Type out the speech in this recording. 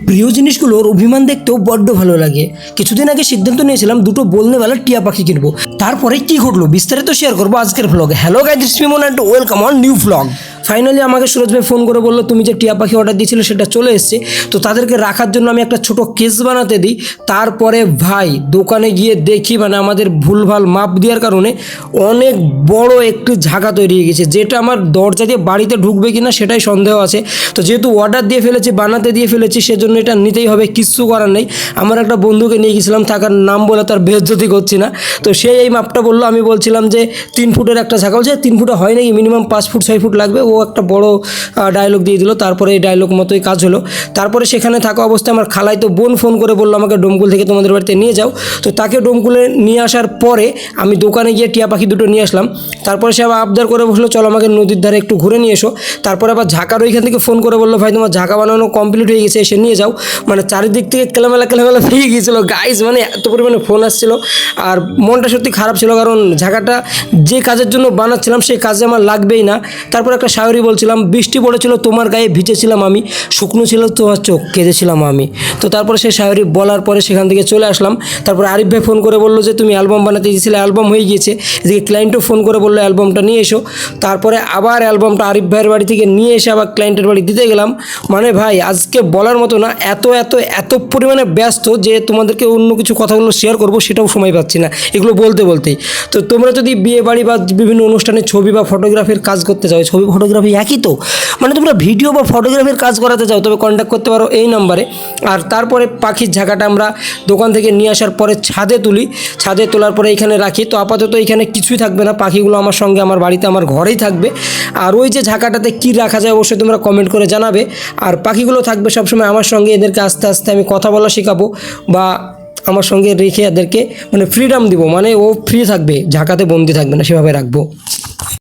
প্রিয় জিনিসগুলোর অভিমান দেখতেও বড্ড ভালো লাগে। কিছুদিন আগে সিদ্ধান্ত নিয়েছিলাম দুটো বলনেওয়ালা টিয়া পাখি কিনবো। তারপরে কি ঘটলো বিস্তারিত শেয়ার করবো আজকের ভ্লগে। Hello guys, it's me Monat, welcome on new vlog. Finally আমাকে সুরজ ভাই ফোন করে বললো তুমি যে টিয়া পাখি অর্ডার দিয়েছিলে সেটা চলে এসেছে। তো তাদেরকে রাখার জন্য আমি একটা ছোট কেস বানাতে দিই। তারপরে ভাই দোকানে গিয়ে দেখি মানে আমাদের ভুলভাল মাপ দেওয়ার কারণে অনেক বড় একটি ঝাঁকা তৈরি হয়ে গেছে, যেটা আমার দরজা দিয়ে বাড়িতে ঢুকবে কিনা সেটাই সন্দেহ আছে। তো যেহেতু অর্ডার দিয়ে ফেলেছি, বানাতে দিয়ে ফেলেছি, সেজন্য এটা নিতেই হবে, কিচ্ছু করার নেই। আমার একটা বন্ধুকে নিয়ে গেছিলাম, থাকার নাম বলে তার বেজ্জতি করছি না। তো সে এই মাপটা বললো, আমি বলছিলাম যে 3 ফুটের একটা ঝাঁকা, বলছে 3 ফুটে হয় নাকি, মিনিমাম 5 ফুট 6 ফুট লাগবে। ও একটা বড় ডায়লগ দিয়ে দিল। তারপরে এই ডায়লগ মতোই কাজ হলো। তারপরে সেখানে থাকা অবস্থায় আমার খালাই তো বোন ফোন করে বললো আমাকে ডোমকুল থেকে তোমাদের বাড়িতে নিয়ে যাও। তো তাকে ডোমকুলে নিয়ে আসার পরে আমি দোকানে গিয়ে টিয়া পাখি দুটো নিয়ে আসলাম। তারপরে সে আবার আবদার করে বসলো চলো আমাকে নদীর ধারে একটু ঘুরে নিয়ে এসো। তারপরে আবার ঝাঁকার ওইখান থেকে ফোন করে বললো ভাই তোমার ঝাঁকা বানানো কমপ্লিট হয়ে গেছে, এসে নিয়ে যাও। মানে চারিদিক থেকে কেলামেলা ভেঙে গিয়েছিলো গাইস, মানে এত পরিমাণে ফোন আসছিল। আর মনটা সত্যি খারাপ ছিল, কারণ ঝাঁকাটা যে কাজের জন্য বানাচ্ছিলাম সেই কাজে আমার লাগবেই না। তারপর একটা শায়রি বলছিলাম, বৃষ্টি পড়েছিল তোমার গায়ে ভিজেছিলাম আমি, শুকনো ছিল তোমার চোখ কেঁদেছিলাম আমি। তো তারপরে সেই শায়রি বলার পরে সেখান থেকে চলে আসলাম। তারপর আরিফ ভাই ফোন করে বললো যে তুমি অ্যালবাম বানাতে দিয়েছিলে, অ্যালবাম হয়ে গিয়েছে। এদিকে ক্লায়েন্টও ফোন করে বললো অ্যালবামটা নিয়ে এসো। তারপরে আবার অ্যালবামটা আরিফ ভাইয়ের বাড়ি থেকে নিয়ে এসে আবার ক্লায়েন্টের বাড়ি দিতে গেলাম। মানে ভাই আজকে বলার মতো না, এত পরিমাণে ব্যস্ত যে তোমাদেরকে অন্য কিছু কথাগুলো শেয়ার করবো সেটাও সময় পাচ্ছি না এগুলো বলতেই। তো তোমরা যদি বিয়ে বাড়ি বা বিভিন্ন অনুষ্ঠানে ছবি বা ফটোগ্রাফির কাজ করতে চাও, ছবি ফটোগ্রাফি একই তো, মানে তোমরা ভিডিও বা ফটোগ্রাফির কাজ করাতে চাও তবে কন্ট্যাক্ট করতে পারো এই নাম্বারে। আর তারপরে পাখির ঝাঁকাটা আমরা দোকান থেকে নিয়ে আসার পরে ছাদে তুলি, ছাদে তোলার পরে এখানে রাখি। তো আপাতত এখানে কিছুই থাকবে না, পাখিগুলো আমার সঙ্গে আমার বাড়িতে আমার ঘরেই থাকবে। আর ওই যে ঝাঁকাটাতে কী রাখা যায় অবশ্যই তোমরা কমেন্ট করে জানাবে। আর পাখিগুলো থাকবে সবসময় আমার সঙ্গে, এদেরকে আস্তে আস্তে আমি কথা বলা শেখাবো বা আমার সঙ্গে রেখে এদেরকে মানে ফ্রিডম দিব, মানে ও ফ্রি থাকবে, ঝাঁকাতে বন্দি থাকবে না, সেভাবে রাখবো।